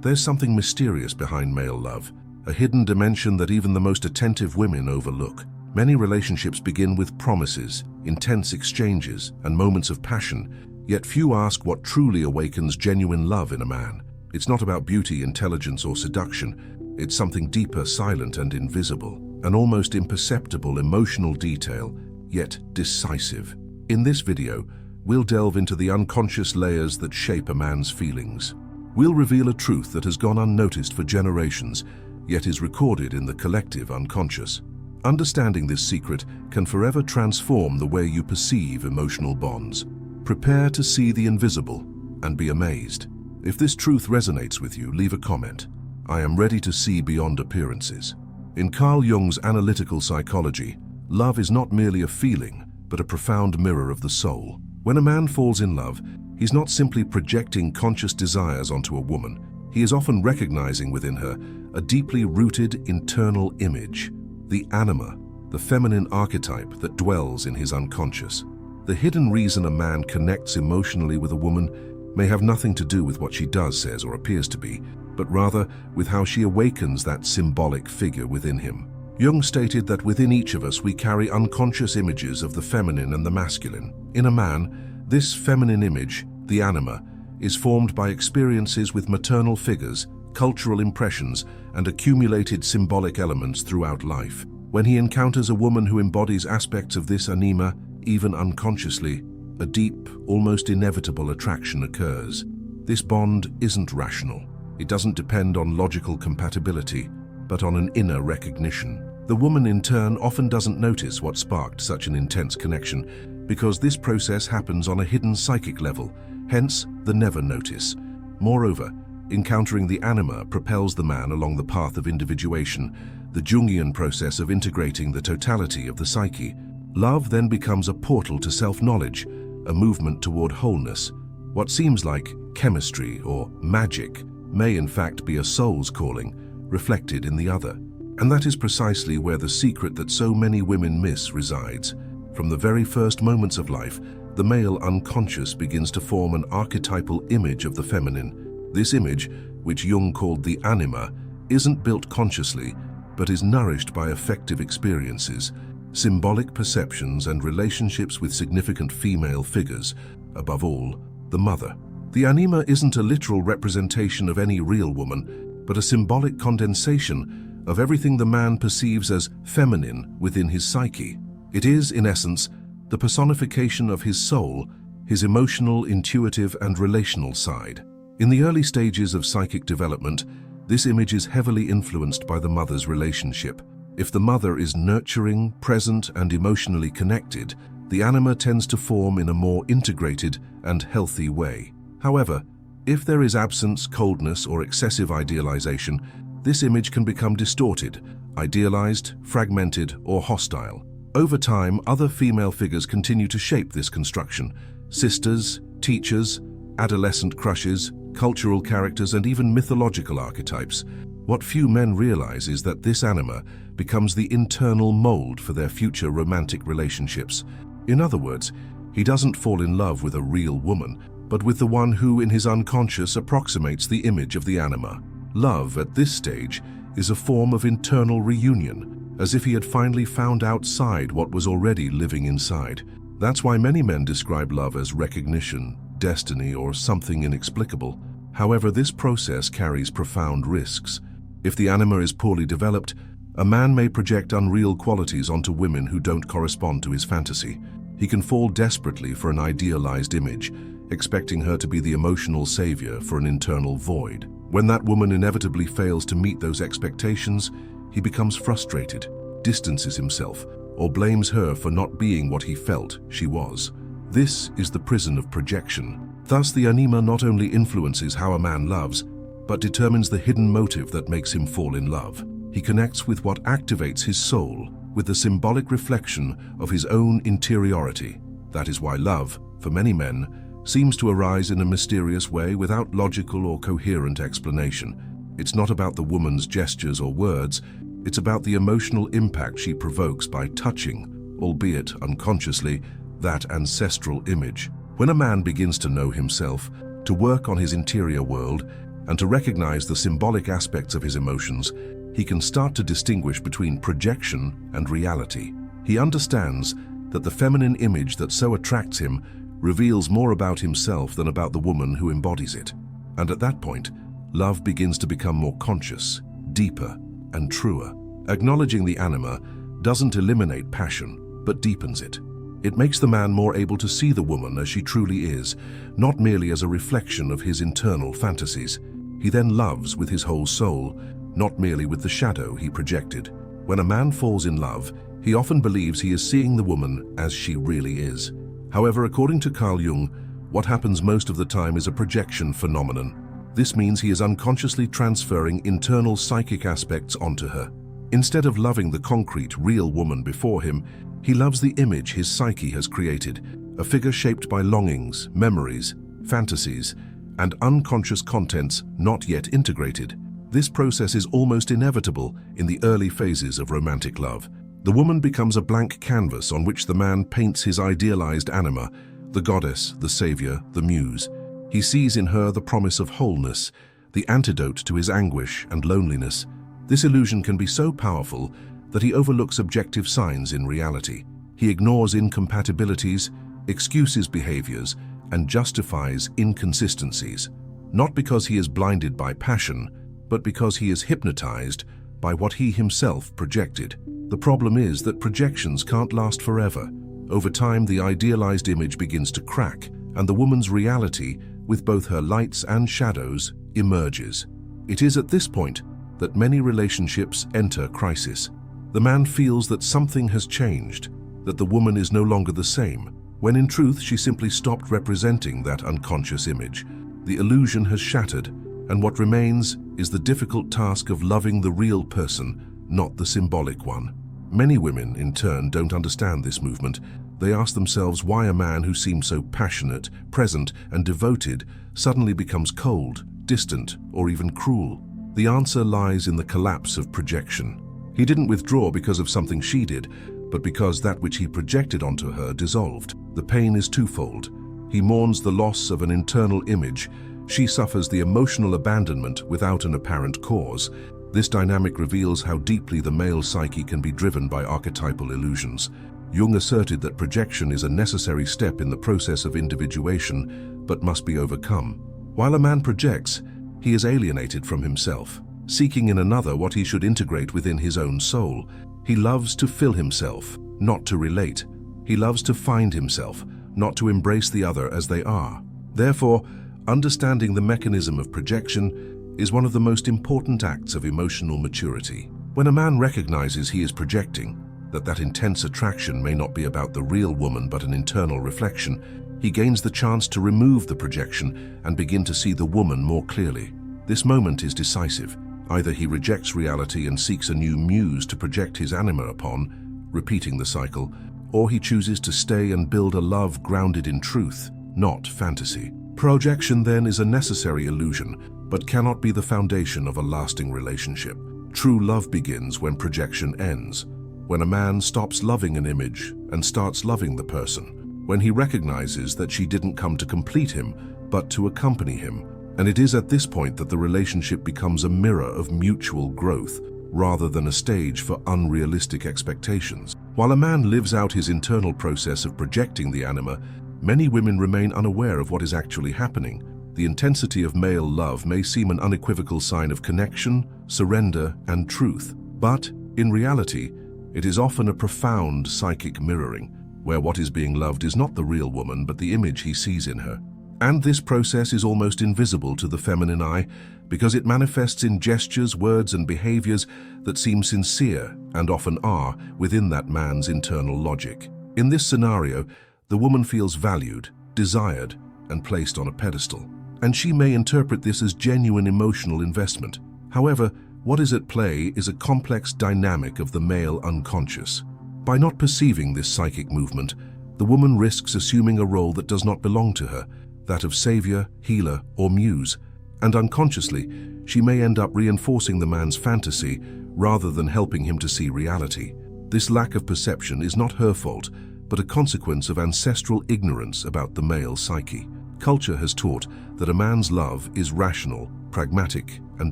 There's something mysterious behind male love, a hidden dimension that even the most attentive women overlook. Many relationships begin with promises, intense exchanges, and moments of passion, yet few ask what truly awakens genuine love in a man. It's not about beauty, intelligence, or seduction. It's something deeper, silent, and invisible, an almost imperceptible emotional detail, yet decisive. In this video, we'll delve into the unconscious layers that shape a man's feelings. We'll reveal a truth that has gone unnoticed for generations, yet is recorded in the collective unconscious. Understanding this secret can forever transform the way you perceive emotional bonds. Prepare to see the invisible and be amazed. If this truth resonates with you, leave a comment. I am ready to see beyond appearances. In Carl Jung's analytical psychology, love is not merely a feeling, but a profound mirror of the soul. When a man falls in love, he's not simply projecting conscious desires onto a woman. He is often recognizing within her a deeply rooted internal image, the anima, the feminine archetype that dwells in his unconscious. The hidden reason a man connects emotionally with a woman may have nothing to do with what she does, says, or appears to be, but rather with how she awakens that symbolic figure within him. Jung stated that within each of us we carry unconscious images of the feminine and the masculine. In a man, this feminine image, the anima, is formed by experiences with maternal figures, cultural impressions, and accumulated symbolic elements throughout life. When he encounters a woman who embodies aspects of this anima, even unconsciously, a deep, almost inevitable attraction occurs. This bond isn't rational. It doesn't depend on logical compatibility, but on an inner recognition. The woman, in turn, often doesn't notice what sparked such an intense connection, because this process happens on a hidden psychic level, hence the never notice. Moreover, encountering the anima propels the man along the path of individuation, the Jungian process of integrating the totality of the psyche. Love then becomes a portal to self-knowledge, a movement toward wholeness. What seems like chemistry or magic may in fact be a soul's calling, reflected in the other. And that is precisely where the secret that so many women miss resides. From the very first moments of life, the male unconscious begins to form an archetypal image of the feminine. This image, which Jung called the anima, isn't built consciously, but is nourished by affective experiences, symbolic perceptions, and relationships with significant female figures, above all, the mother. The anima isn't a literal representation of any real woman, but a symbolic condensation of everything the man perceives as feminine within his psyche. It is, in essence, the personification of his soul, his emotional, intuitive, and relational side. In the early stages of psychic development, this image is heavily influenced by the mother's relationship. If the mother is nurturing, present, and emotionally connected, the anima tends to form in a more integrated and healthy way. However, if there is absence, coldness, or excessive idealization, this image can become distorted, idealized, fragmented, or hostile. Over time, other female figures continue to shape this construction: sisters, teachers, adolescent crushes, cultural characters, and even mythological archetypes. What few men realize is that this anima becomes the internal mold for their future romantic relationships. In other words, he doesn't fall in love with a real woman, but with the one who, in his unconscious, approximates the image of the anima. Love, at this stage, is a form of internal reunion, as if he had finally found outside what was already living inside. That's why many men describe love as recognition, destiny, or something inexplicable. However, this process carries profound risks. If the anima is poorly developed, a man may project unreal qualities onto women who don't correspond to his fantasy. He can fall desperately for an idealized image, expecting her to be the emotional savior for an internal void. When that woman inevitably fails to meet those expectations, he becomes frustrated, distances himself, or blames her for not being what he felt she was. This is the prison of projection. Thus, the anima not only influences how a man loves, but determines the hidden motive that makes him fall in love. He connects with what activates his soul, with the symbolic reflection of his own interiority. That is why love, for many men, seems to arise in a mysterious way without logical or coherent explanation. It's not about the woman's gestures or words, it's about the emotional impact she provokes by touching, albeit unconsciously, that ancestral image. When a man begins to know himself, to work on his interior world, and to recognize the symbolic aspects of his emotions, he can start to distinguish between projection and reality. He understands that the feminine image that so attracts him reveals more about himself than about the woman who embodies it. And at that point, love begins to become more conscious, deeper, and truer. Acknowledging the anima doesn't eliminate passion, but deepens it. It makes the man more able to see the woman as she truly is, not merely as a reflection of his internal fantasies. He then loves with his whole soul, not merely with the shadow he projected. When a man falls in love, he often believes he is seeing the woman as she really is. However, according to Carl Jung, what happens most of the time is a projection phenomenon. This means he is unconsciously transferring internal psychic aspects onto her. Instead of loving the concrete, real woman before him, he loves the image his psyche has created, a figure shaped by longings, memories, fantasies, and unconscious contents not yet integrated. This process is almost inevitable in the early phases of romantic love. The woman becomes a blank canvas on which the man paints his idealized anima, the goddess, the savior, the muse. He sees in her the promise of wholeness, the antidote to his anguish and loneliness. This illusion can be so powerful that he overlooks objective signs in reality. He ignores incompatibilities, excuses behaviors, and justifies inconsistencies, not because he is blinded by passion, but because he is hypnotized by what he himself projected. The problem is that projections can't last forever. Over time, the idealized image begins to crack, and the woman's reality, with both her lights and shadows, emerges. It is at this point that many relationships enter crisis. The man feels that something has changed, that the woman is no longer the same, when in truth she simply stopped representing that unconscious image. The illusion has shattered, and what remains is the difficult task of loving the real person, not the symbolic one. Many women, in turn, don't understand this movement. They ask themselves why a man who seems so passionate, present, and devoted suddenly becomes cold, distant, or even cruel. The answer lies in the collapse of projection. He didn't withdraw because of something she did, but because that which he projected onto her dissolved. The pain is twofold. He mourns the loss of an internal image. She suffers the emotional abandonment without an apparent cause. This dynamic reveals how deeply the male psyche can be driven by archetypal illusions. Jung asserted that projection is a necessary step in the process of individuation, but must be overcome. While a man projects, he is alienated from himself, seeking in another what he should integrate within his own soul. He loves to fill himself, not to relate. He loves to find himself, not to embrace the other as they are. Therefore, understanding the mechanism of projection is one of the most important acts of emotional maturity. When a man recognizes he is projecting, that intense attraction may not be about the real woman but an internal reflection, he gains the chance to remove the projection and begin to see the woman more clearly. This moment is decisive. Either he rejects reality and seeks a new muse to project his anima upon, repeating the cycle, or he chooses to stay and build a love grounded in truth, not fantasy. Projection then is a necessary illusion, but cannot be the foundation of a lasting relationship. True love begins when projection ends, when a man stops loving an image and starts loving the person, when he recognizes that she didn't come to complete him, but to accompany him. And it is at this point that the relationship becomes a mirror of mutual growth, rather than a stage for unrealistic expectations. While a man lives out his internal process of projecting the anima, many women remain unaware of what is actually happening. The intensity of male love may seem an unequivocal sign of connection, surrender, and truth, but, in reality, it is often a profound psychic mirroring, where what is being loved is not the real woman but the image he sees in her. And this process is almost invisible to the feminine eye because it manifests in gestures, words, and behaviors that seem sincere and often are within that man's internal logic. In this scenario, the woman feels valued, desired, and placed on a pedestal, and she may interpret this as genuine emotional investment. However, what is at play is a complex dynamic of the male unconscious. By not perceiving this psychic movement, the woman risks assuming a role that does not belong to her, that of savior, healer, or muse, and unconsciously, she may end up reinforcing the man's fantasy rather than helping him to see reality. This lack of perception is not her fault, but a consequence of ancestral ignorance about the male psyche. Culture has taught that a man's love is rational, pragmatic, and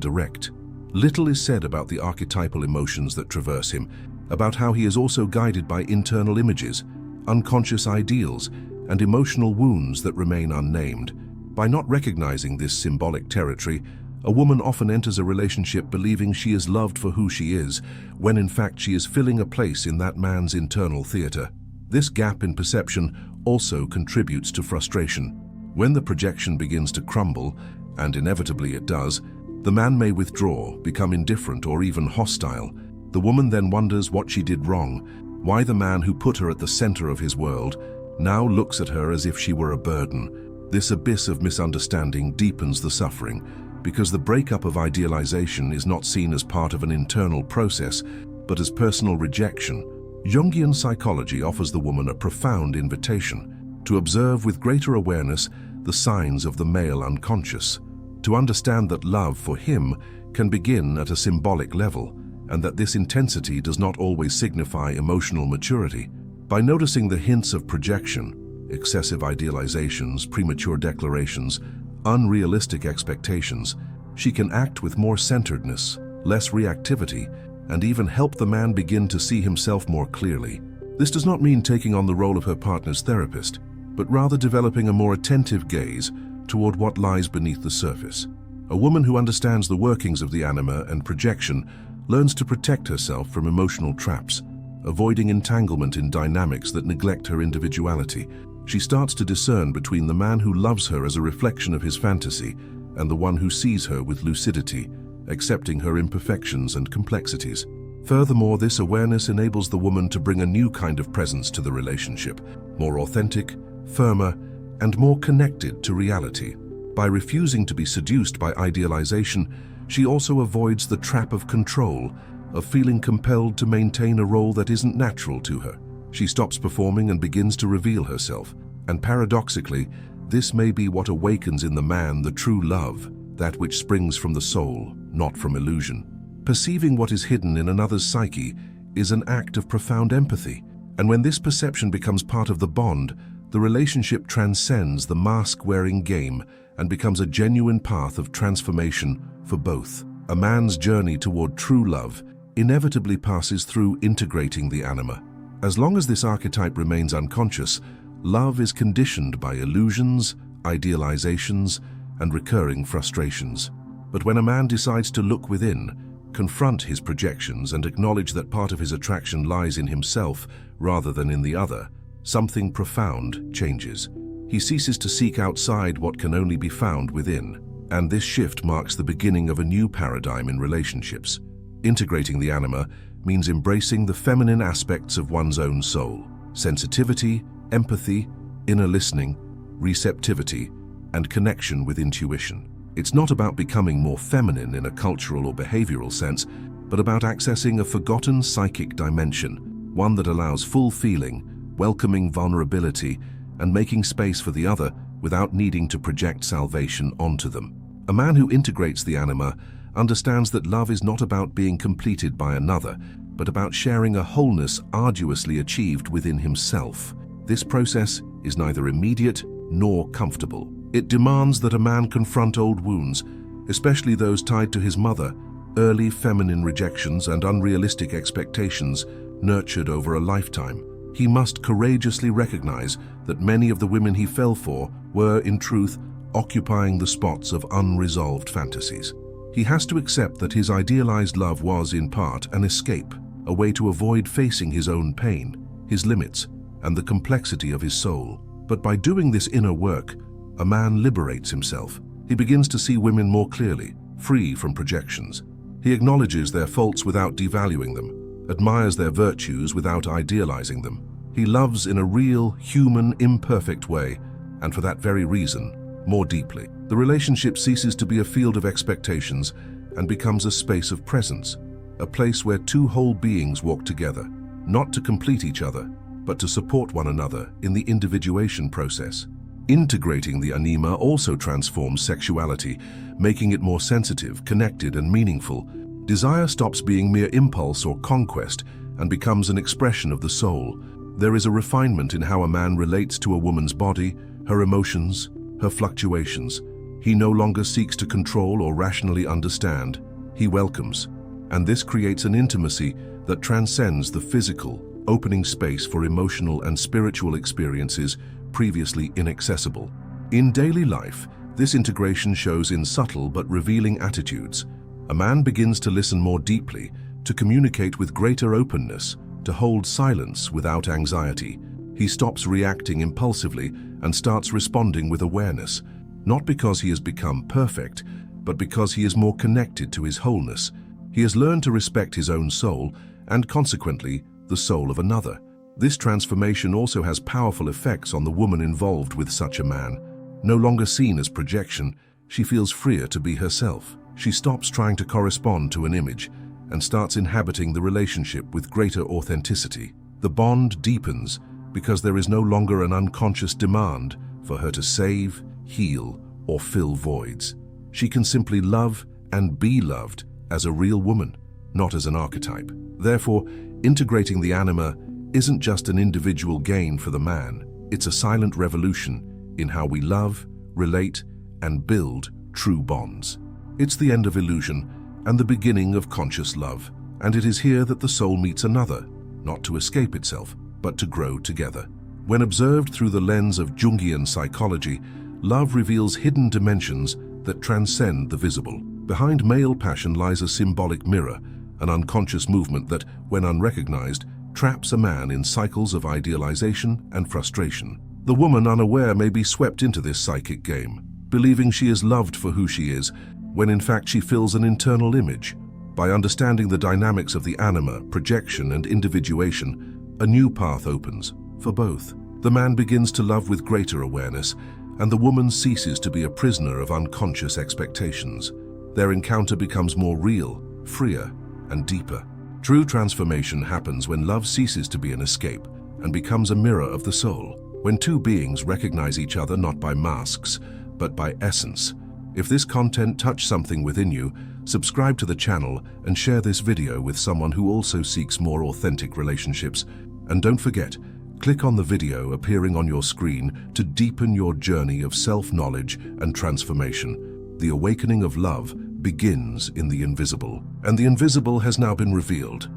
direct. Little is said about the archetypal emotions that traverse him, about how he is also guided by internal images, unconscious ideals, and emotional wounds that remain unnamed. By not recognizing this symbolic territory, a woman often enters a relationship believing she is loved for who she is, when in fact she is filling a place in that man's internal theater. This gap in perception also contributes to frustration. When the projection begins to crumble, and inevitably it does, the man may withdraw, become indifferent, or even hostile. The woman then wonders what she did wrong, why the man who put her at the center of his world now looks at her as if she were a burden. This abyss of misunderstanding deepens the suffering, because the breakup of idealization is not seen as part of an internal process, but as personal rejection. Jungian psychology offers the woman a profound invitation to observe with greater awareness the signs of the male unconscious, to understand that love for him can begin at a symbolic level, and that this intensity does not always signify emotional maturity. By noticing the hints of projection, excessive idealizations, premature declarations, unrealistic expectations, she can act with more centeredness, less reactivity, and even help the man begin to see himself more clearly. This does not mean taking on the role of her partner's therapist, but rather developing a more attentive gaze toward what lies beneath the surface. A woman who understands the workings of the anima and projection learns to protect herself from emotional traps, avoiding entanglement in dynamics that neglect her individuality. She starts to discern between the man who loves her as a reflection of his fantasy and the one who sees her with lucidity, accepting her imperfections and complexities. Furthermore, this awareness enables the woman to bring a new kind of presence to the relationship, more authentic, firmer, and more connected to reality. By refusing to be seduced by idealization, she also avoids the trap of control, of feeling compelled to maintain a role that isn't natural to her. She stops performing and begins to reveal herself, and paradoxically, this may be what awakens in the man the true love, that which springs from the soul, not from illusion. Perceiving what is hidden in another's psyche is an act of profound empathy, and when this perception becomes part of the bond, the relationship transcends the mask-wearing game and becomes a genuine path of transformation for both. A man's journey toward true love inevitably passes through integrating the anima. As long as this archetype remains unconscious, love is conditioned by illusions, idealizations, and recurring frustrations. But when a man decides to look within, confront his projections, and acknowledge that part of his attraction lies in himself rather than in the other, something profound changes. He ceases to seek outside what can only be found within. And this shift marks the beginning of a new paradigm in relationships. Integrating the anima means embracing the feminine aspects of one's own soul: sensitivity, empathy, inner listening, receptivity, and connection with intuition. It's not about becoming more feminine in a cultural or behavioral sense, but about accessing a forgotten psychic dimension, one that allows full feeling, welcoming vulnerability, and making space for the other without needing to project salvation onto them. A man who integrates the anima understands that love is not about being completed by another, but about sharing a wholeness arduously achieved within himself. This process is neither immediate nor comfortable. It demands that a man confront old wounds, especially those tied to his mother, early feminine rejections and unrealistic expectations nurtured over a lifetime. He must courageously recognize that many of the women he fell for were, in truth, occupying the spots of unresolved fantasies. He has to accept that his idealized love was, in part, an escape, a way to avoid facing his own pain, his limits, and the complexity of his soul. But by doing this inner work, a man liberates himself. He begins to see women more clearly, free from projections. He acknowledges their faults without devaluing them, admires their virtues without idealizing them. He loves in a real, human, imperfect way, and for that very reason, more deeply. The relationship ceases to be a field of expectations and becomes a space of presence, a place where two whole beings walk together, not to complete each other, but to support one another in the individuation process. Integrating the anima also transforms sexuality, making it more sensitive, connected, and meaningful. Desire stops being mere impulse or conquest and becomes an expression of the soul. There is a refinement in how a man relates to a woman's body, her emotions, her fluctuations. He no longer seeks to control or rationally understand. He welcomes, and this creates an intimacy that transcends the physical, opening space for emotional and spiritual experiences previously inaccessible. In daily life, this integration shows in subtle but revealing attitudes. A man begins to listen more deeply, to communicate with greater openness, to hold silence without anxiety. He stops reacting impulsively and starts responding with awareness, not because he has become perfect, but because he is more connected to his wholeness. He has learned to respect his own soul and, consequently, the soul of another. This transformation also has powerful effects on the woman involved with such a man. No longer seen as projection, she feels freer to be herself. She stops trying to correspond to an image and starts inhabiting the relationship with greater authenticity. The bond deepens because there is no longer an unconscious demand for her to save, heal, or fill voids. She can simply love and be loved as a real woman, not as an archetype. Therefore, integrating the anima isn't just an individual gain for the man, it's a silent revolution in how we love, relate, and build true bonds. It's the end of illusion and the beginning of conscious love, and it is here that the soul meets another, not to escape itself, but to grow together. When observed through the lens of Jungian psychology, love reveals hidden dimensions that transcend the visible. Behind male passion lies a symbolic mirror, an unconscious movement that, when unrecognized, traps a man in cycles of idealization and frustration. The woman unaware may be swept into this psychic game, believing she is loved for who she is, when in fact she fills an internal image. By understanding the dynamics of the anima, projection, and individuation, a new path opens for both. The man begins to love with greater awareness, and the woman ceases to be a prisoner of unconscious expectations. Their encounter becomes more real, freer, and deeper. True transformation happens when love ceases to be an escape and becomes a mirror of the soul. When two beings recognize each other not by masks, but by essence. If this content touched something within you, subscribe to the channel and share this video with someone who also seeks more authentic relationships. And don't forget, click on the video appearing on your screen to deepen your journey of self-knowledge and transformation. The awakening of love begins in the invisible, and the invisible has now been revealed.